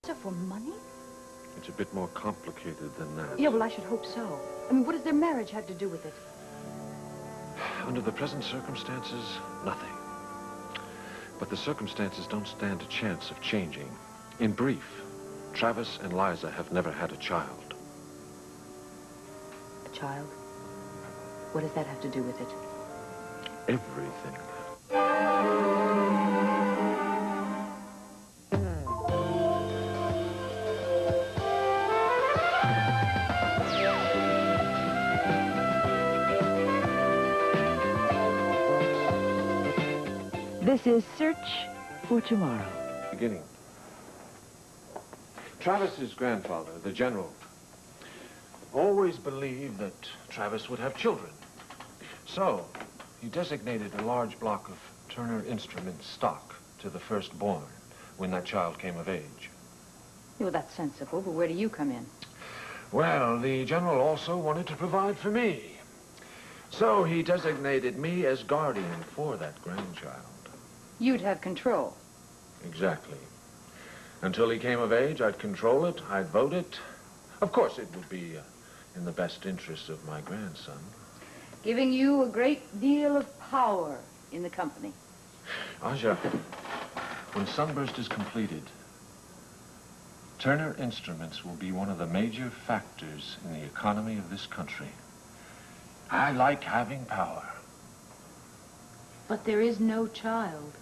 For money? It's a bit more complicated than that. Yeah, well, I should hope so. I mean, what does their marriage have to do with it? Under the present circumstances, nothing. But the circumstances don't stand a chance of changing. In brief, Travis and Liza have never had a child. A child? What does that have to do with it? Everything. This is Search for Tomorrow. Beginning. Travis's grandfather, the general, always believed that Travis would have children. So, he designated a large block of Turner Instruments stock to the firstborn when that child came of age. Well, that's sensible, but where do you come in? Well, the general also wanted to provide for me. So he designated me as guardian for that grandchild. You'd have control. Exactly. Until he came of age, I'd control it, I'd vote it. Of course, it would be in the best interests of my grandson. Giving you a great deal of power in the company. Aja, when Sunburst is completed, Turner Instruments will be one of the major factors in the economy of this country. I like having power. But there is no child.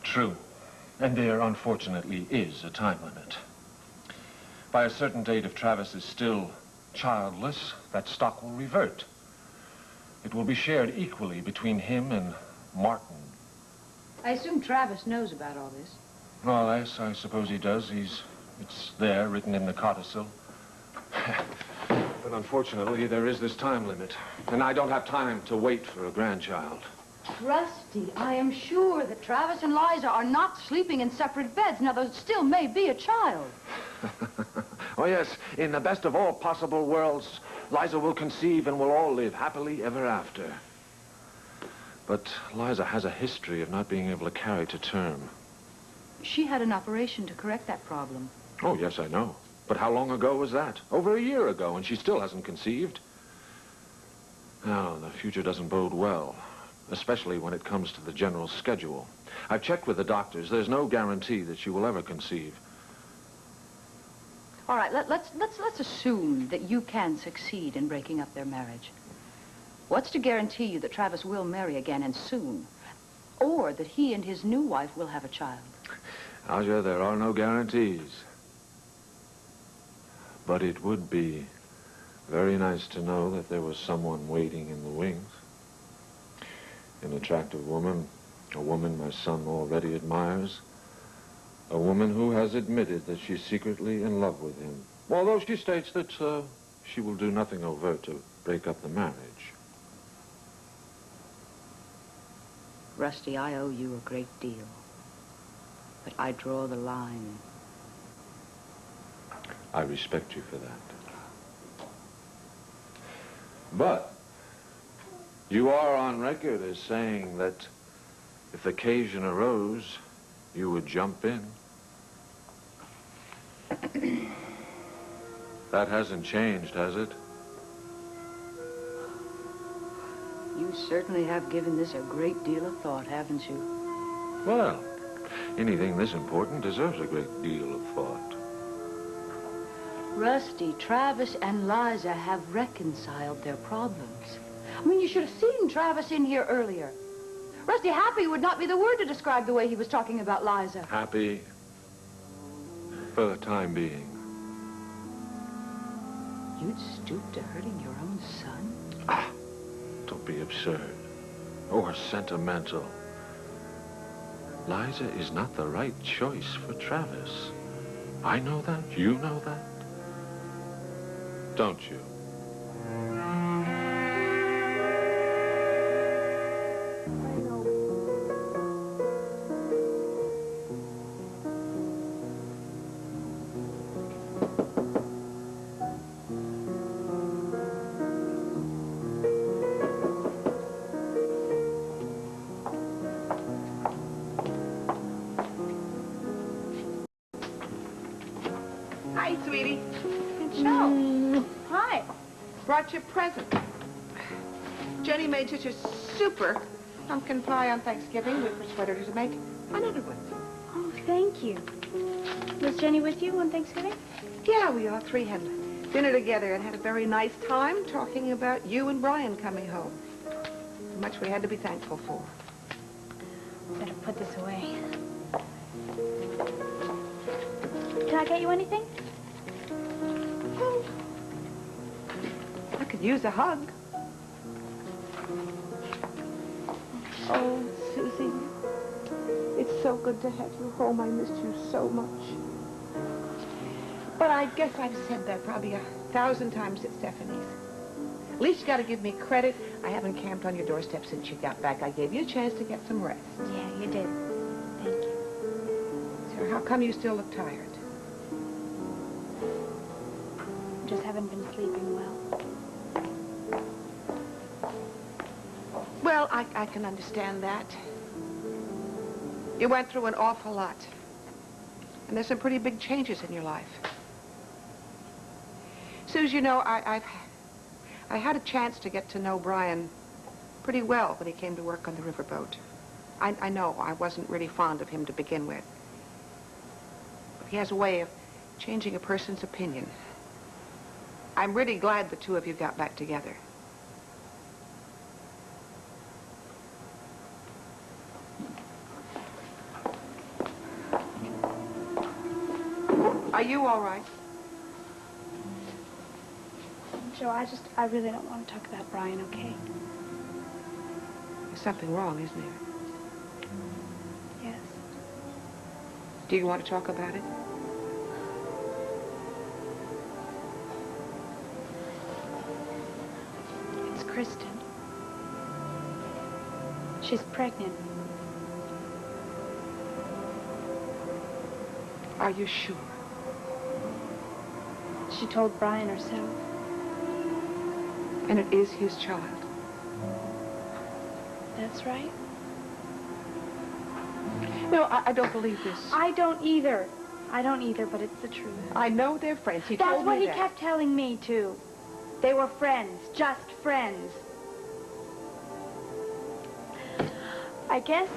True. And there, unfortunately, is a time limit. By a certain date, if Travis is still childless, that stock will revert. It will be shared equally between him and Martin. I assume Travis knows about all this. Well, yes, I suppose he does. It's there, written in the codicil. But unfortunately, there is this time limit. And I don't have time to wait for a grandchild. Rusty, I am sure that Travis and Liza are not sleeping in separate beds. Now, there still may be a child. Oh, yes, in the best of all possible worlds, Liza will conceive and we'll all live happily ever after. But Liza has a history of not being able to carry to term. She had an operation to correct that problem. Oh, yes, I know. But how long ago was that? Over a year ago, and she still hasn't conceived. Now, the future doesn't bode well, especially when it comes to the general's schedule. I've checked with the doctors. There's no guarantee that she will ever conceive. All right, let's assume that you can succeed in breaking up their marriage. What's to guarantee you that Travis will marry again and soon? Or that he and his new wife will have a child? Aja, there are no guarantees. But it would be very nice to know that there was someone waiting in the wings. An attractive woman, a woman my son already admires, a woman who has admitted that she's secretly in love with him, although she states that she will do nothing overt to break up the marriage. Rusty, I owe you a great deal. But I draw the line. I respect you for that. But you are on record as saying that if occasion arose, you would jump in. That hasn't changed, has it? You certainly have given this a great deal of thought, haven't you? Well, anything this important deserves a great deal of thought. Rusty, Travis and Liza have reconciled their problems. I mean, you should have seen Travis in here earlier. Rusty, happy would not be the word to describe the way he was talking about Liza. Happy for the time being. You'd stoop to hurting your own son? Ah, don't be absurd or sentimental. Liza is not the right choice for Travis. I know that. You know that. Don't you? Hi, sweetie. Joe. Hi. Brought you a present. Jenny made such a super pumpkin pie on Thanksgiving. We persuaded her to make another one. Oh, thank you. Was Jenny with you on Thanksgiving? Yeah, we all three had dinner together and had a very nice time talking about you and Brian coming home. How much we had to be thankful for. Better put this away. Can I get you anything? I could use a hug. Oh, Susie, it's so good to have you home. I missed you so much. But I guess I've said that probably 1,000 times at Stephanie's. At least you got to give me credit. I haven't camped on your doorstep since you got back. I gave you a chance to get some rest. Yeah, you did. Thank you. So how come you still look tired? Just haven't been sleeping well. Well, I can understand that. You went through an awful lot. And there's some pretty big changes in your life. Suze, you know, I had a chance to get to know Brian pretty well when he came to work on the riverboat. I know I wasn't really fond of him to begin with. But he has a way of changing a person's opinion. I'm really glad the two of you got back together. Are you all right? Joe, I really don't want to talk about Brian, okay? There's something wrong, isn't there? Yes. Do you want to talk about it? It's Kristen. She's pregnant. Are you sure? She told Brian herself. And it is his child. That's right. No, I don't believe this. I don't either. I don't either, but it's the truth. I know they're friends. He That's told what me he that. kept telling me, too. They were friends, just friends. I guess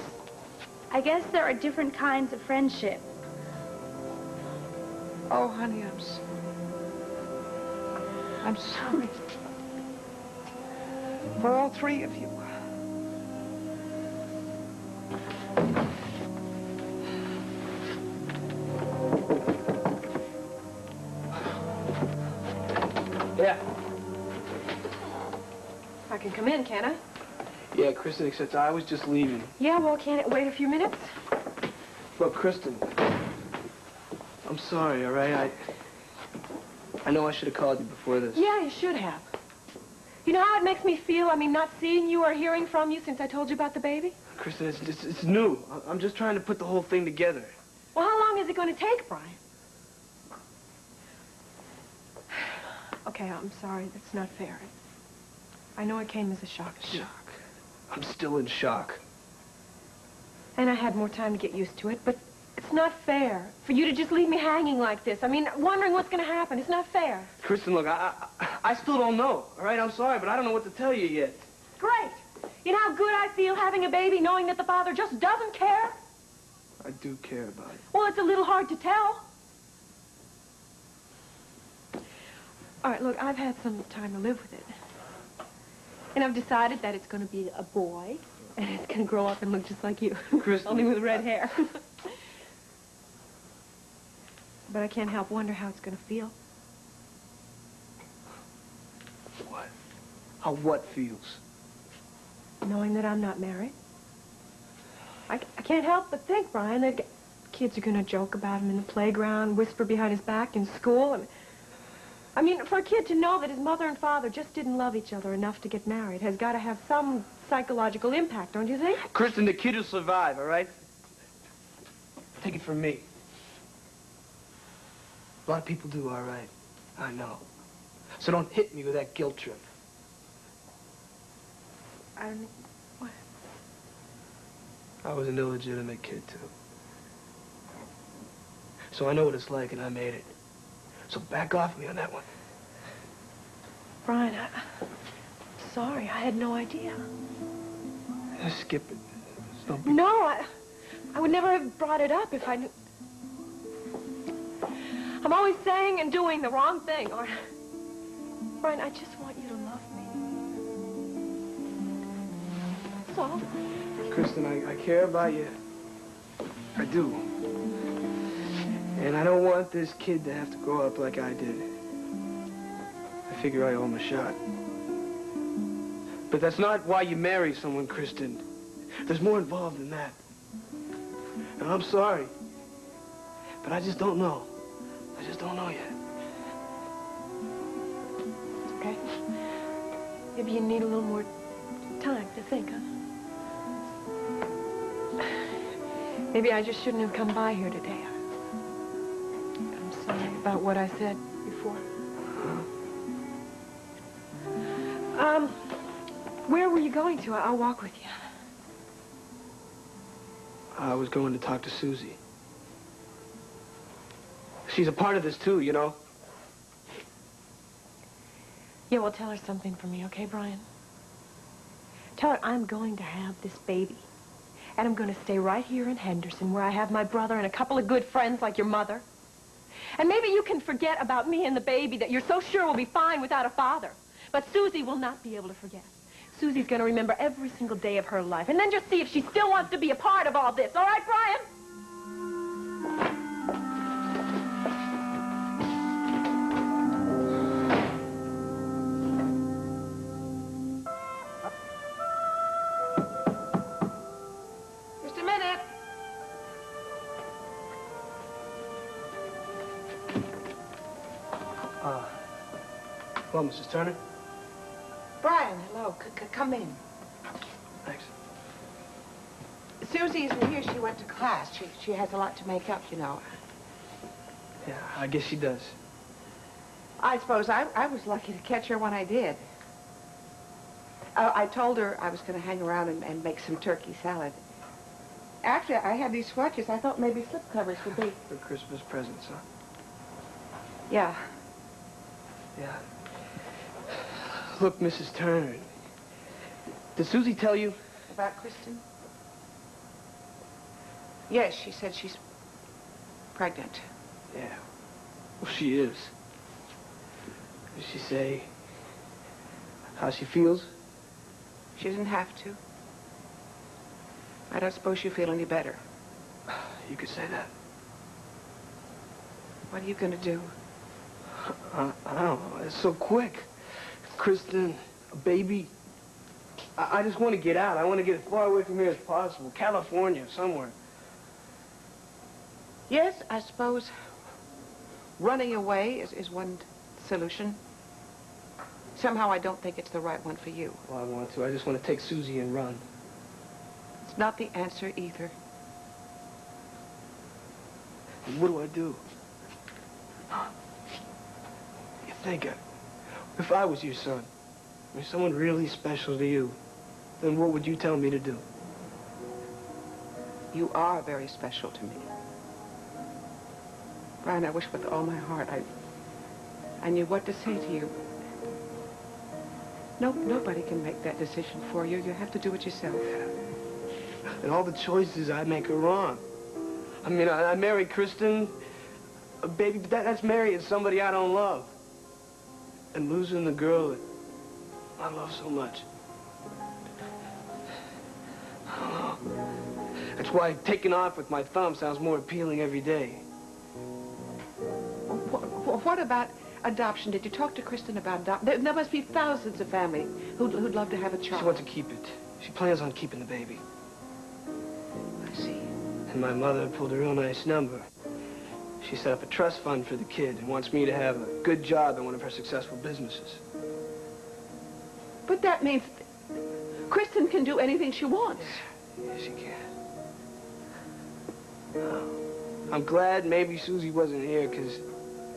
there are different kinds of friendship. Oh, honey, I'm sorry. For all three of you. Yeah. I can come in, can't I? Yeah, Kristen, except I was just leaving. Yeah, well, can't it wait a few minutes? Look, Kristen, I'm sorry, all right? I know I should have called you before this. Yeah, you should have. You know how it makes me feel? I mean, not seeing you or hearing from you since I told you about the baby? Kristen, it's new. I'm just trying to put the whole thing together. Well, how long is it going to take, Brian? Okay, I'm sorry. That's not fair. I know it came as a shock to you. Shock. I'm still in shock. And I had more time to get used to it, but it's not fair for you to just leave me hanging like this. I mean, wondering what's going to happen. It's not fair. Kristen, look, I still don't know, all right? I'm sorry, but I don't know what to tell you yet. Great. You know how good I feel having a baby knowing that the father just doesn't care? I do care about it. Well, it's a little hard to tell. All right, look, I've had some time to live with it. And I've decided that it's going to be a boy, and it's going to grow up and look just like you. Kristen. Only with red hair. But I can't help wonder how it's going to feel. What? How what feels? Knowing that I'm not married. I can't help but think, Brian, that kids are going to joke about him in the playground, whisper behind his back in school. I mean, for a kid to know that his mother and father just didn't love each other enough to get married has got to have some psychological impact, don't you think? Kristen, the kid will survive, all right? Take it from me. A lot of people do all right. I know. So don't hit me with that guilt trip. I don't know. What? I was an illegitimate kid, too. So I know what it's like, and I made it. So back off me on that one. Brian, I'm sorry. I had no idea. Just skip it. It's no big... No, I would never have brought it up if I knew. I'm always saying and doing the wrong thing. Or, Brian, I just want you to love me. That's all. Kristen, I care about you. I do. And I don't want this kid to have to grow up like I did. I figure I owe him a shot. But that's not why you marry someone, Kristen. There's more involved than that. And I'm sorry. But I just don't know. I just don't know yet. It's okay. Maybe you need a little more time to think, huh? Maybe I just shouldn't have come by here today. I'm sorry about what I said before. Where were you going to? I'll walk with you. I was going to talk to Susie. She's a part of this too, you know. Yeah, well, tell her something for me, okay, Brian? Tell her I'm going to have this baby. And I'm going to stay right here in Henderson, where I have my brother and a couple of good friends like your mother. And maybe you can forget about me and the baby that you're so sure will be fine without a father. But Susie will not be able to forget. Susie's going to remember every single day of her life. And then just see if she still wants to be a part of all this. All right, Brian? Just a minute. Hello, Mrs. Turner. Brian, hello. Come in. Thanks. Susie isn't here. She went to class. She has a lot to make up, you know. Yeah, I guess she does. I suppose I was lucky to catch her when I did. I told her I was going to hang around and make some turkey salad. After I had these swatches, I thought maybe slipcovers would be... For Christmas presents, huh? Yeah. Yeah. Look, Mrs. Turner, did Susie tell you? About Kristen? Yes, she said she's pregnant. Yeah. Well, she is. Did she say how she feels? She didn't have to. I don't suppose you feel any better. You could say that. What are you going to do? I don't know. It's so quick. Kristen, a baby. I just want to get out. I want to get as far away from here as possible. California, somewhere. Yes, I suppose running away is one solution. Somehow I don't think it's the right one for you. Well, I want to. I just want to take Susie and run. It's not the answer either. What do I do? You think if I was your son, or someone really special to you, then what would you tell me to do? You are very special to me. Brian, I wish with all my heart I knew what to say to you. Nobody can make that decision for you. You have to do it yourself. And all the choices I make are wrong. I mean, I married Kristen, a baby, but that's marrying somebody I don't love. And losing the girl that I love so much. I don't know. That's why taking off with my thumb sounds more appealing every day. What about adoption? Did you talk to Kristen about adoption? There must be thousands of families who'd love to have a child. She wants to keep it. She plans on keeping the baby. I see. And my mother pulled a real nice number. She set up a trust fund for the kid and wants me to have a good job in one of her successful businesses. But that means Kristen can do anything she wants. Yes, she can. I'm glad maybe Susie wasn't here, because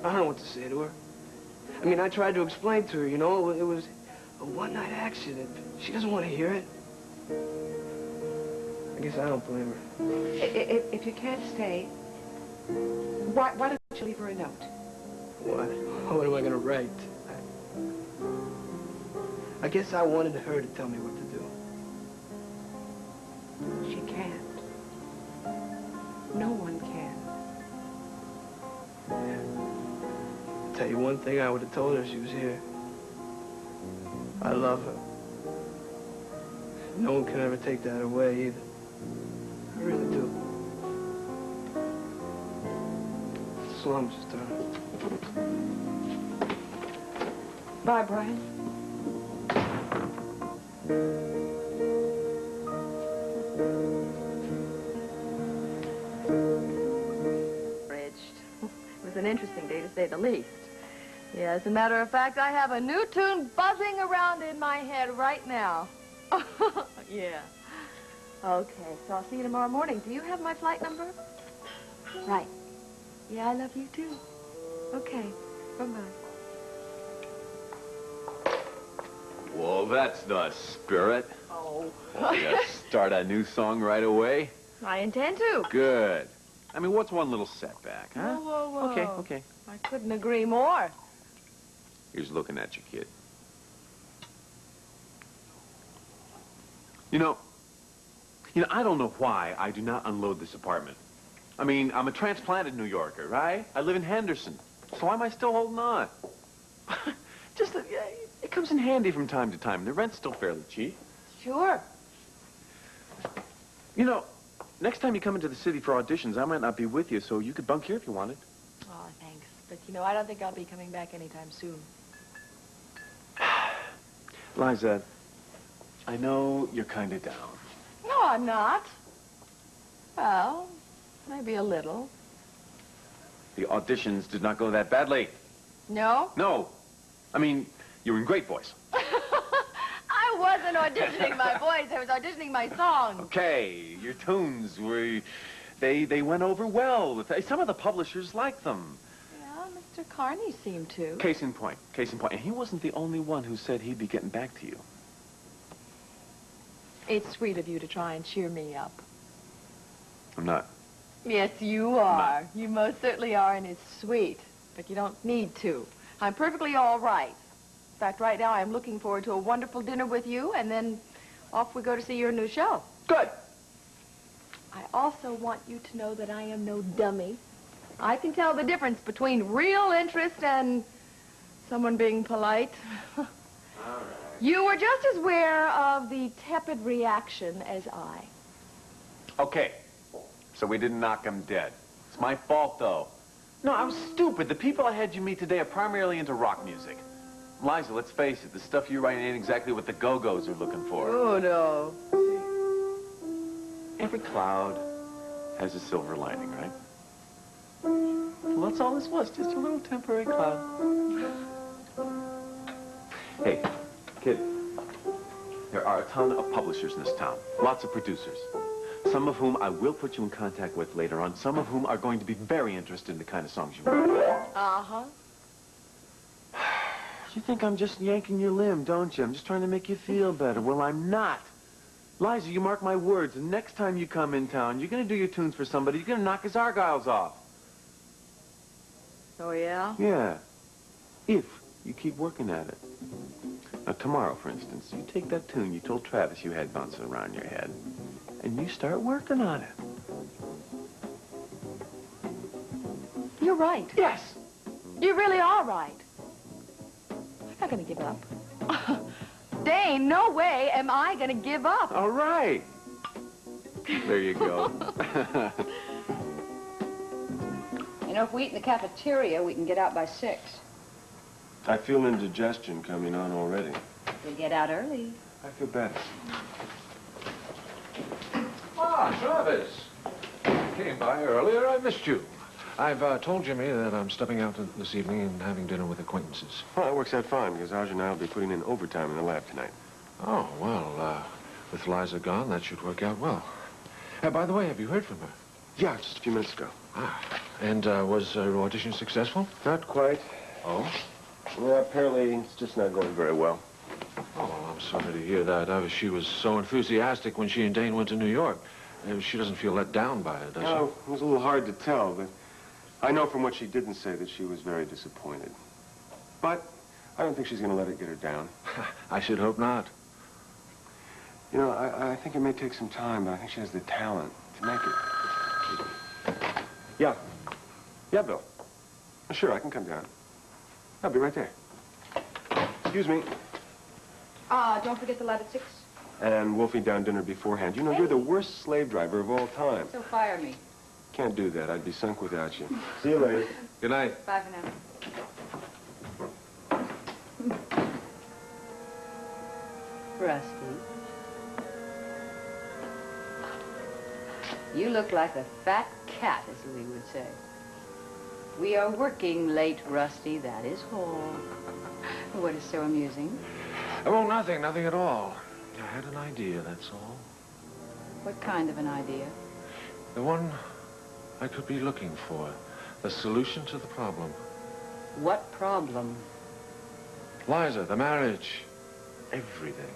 I don't know what to say to her. I mean, I tried to explain to her, you know, it was a one-night accident. She doesn't want to hear it. I guess I don't blame her. If you can't stay, why don't you leave her a note? What am I gonna write? I guess I wanted her to tell me what to do. She can't. No one can. I'll tell you one thing I would have told her if she was here. I love her. No one can ever take that away either. I really do. So I'm just, Bye, Brian. It was an interesting day, to say the least. Yeah, as a matter of fact, I have a new tune buzzing around in my head right now. Yeah. Okay, so I'll see you tomorrow morning. Do you have my flight number? Right. Yeah, I love you, too. Okay, bye-bye. Well, that's the spirit. Oh. Well, you gotta start a new song right away? I intend to. Good. I mean, what's one little setback, huh? Whoa, whoa, whoa. Okay. I couldn't agree more. Here's looking at you, kid. You know, I don't know why I do not unload this apartment. I mean, I'm a transplanted New Yorker, right? I live in Henderson. So why am I still holding on? Just, it comes in handy from time to time. The rent's still fairly cheap. Sure. You know, next time you come into the city for auditions, I might not be with you, so you could bunk here if you wanted. Oh, thanks. But, I don't think I'll be coming back anytime soon. Liza, I know you're kind of down. No, I'm not. Well, maybe a little. The auditions did not go that badly. No? No. I mean, you were in great voice. I wasn't auditioning my voice. I was auditioning my song. Okay, your tunes were... They went over well. Some of the publishers liked them. Yeah, Mr. Carney seemed to. Case in point. And he wasn't the only one who said he'd be getting back to you. It's sweet of you to try and cheer me up. I'm not. Yes, you are. You most certainly are, and it's sweet. But you don't need to. I'm perfectly all right. In fact, right now I'm looking forward to a wonderful dinner with you, and then off we go to see your new show. Good. I also want you to know that I am no dummy. I can tell the difference between real interest and someone being polite. All right. You were just as aware of the tepid reaction as I. Okay. So we didn't knock him dead. It's my fault, though. No, I was stupid. The people I had you meet today are primarily into rock music. Liza, let's face it, the stuff you're writing ain't exactly what the Go-Go's are looking for. Oh, no. Every cloud has a silver lining, right? Well, that's all this was, just a little temporary cloud. Hey, kid, there are a ton of publishers in this town, lots of producers. Some of whom I will put you in contact with later on, some of whom are going to be very interested in the kind of songs you write. Uh-huh. You think I'm just yanking your limb, don't you? I'm just trying to make you feel better. Well, I'm not. Liza, you mark my words, the next time you come in town, you're going to do your tunes for somebody, you're going to knock his Argyles off. Oh, yeah? Yeah. If you keep working at it. Now, tomorrow, for instance, you take that tune you told Travis you had bouncing around your head, and you start working on it. You're right. Yes. You really are right. I'm not going to give up. Dane, no way am I going to give up. All right. There you go. If we eat in the cafeteria, we can get out by 6. I feel indigestion coming on already. We'll get out early. I feel better. Ah, Travis. Came by earlier. I missed you. I've told Jimmy that I'm stepping out this evening and having dinner with acquaintances. Well, that works out fine, because Arj and I will be putting in overtime in the lab tonight. Oh, well, with Liza gone, that should work out well. By the way, have you heard from her? Yeah, just a few minutes ago. Ah, and was her audition successful? Not quite. Oh? Yeah, apparently it's just not going very well. Oh, well, I'm sorry to hear that. She was so enthusiastic when she and Dane went to New York. She doesn't feel let down by it, does she? Oh, it was a little hard to tell, but I know from what she didn't say that she was very disappointed. But I don't think she's going to let it get her down. I should hope not. You know, I think it may take some time, but I think she has the talent to make it. Yeah. Yeah, Bill. Sure, I can come down. I'll be right there. Excuse me. Don't forget the light at 6. And wolfing down dinner beforehand. You know, you're the worst slave driver of all time. So fire me. Can't do that. I'd be sunk without you. See you later. Good night. Bye for now. Rusty. You look like a fat cat, as Louis would say. We are working late, Rusty, that is all. What is so amusing? Oh, nothing at all. I had an idea, that's all. What kind of an idea? The one I could be looking for. The solution to the problem. What problem? Liza, the marriage. Everything.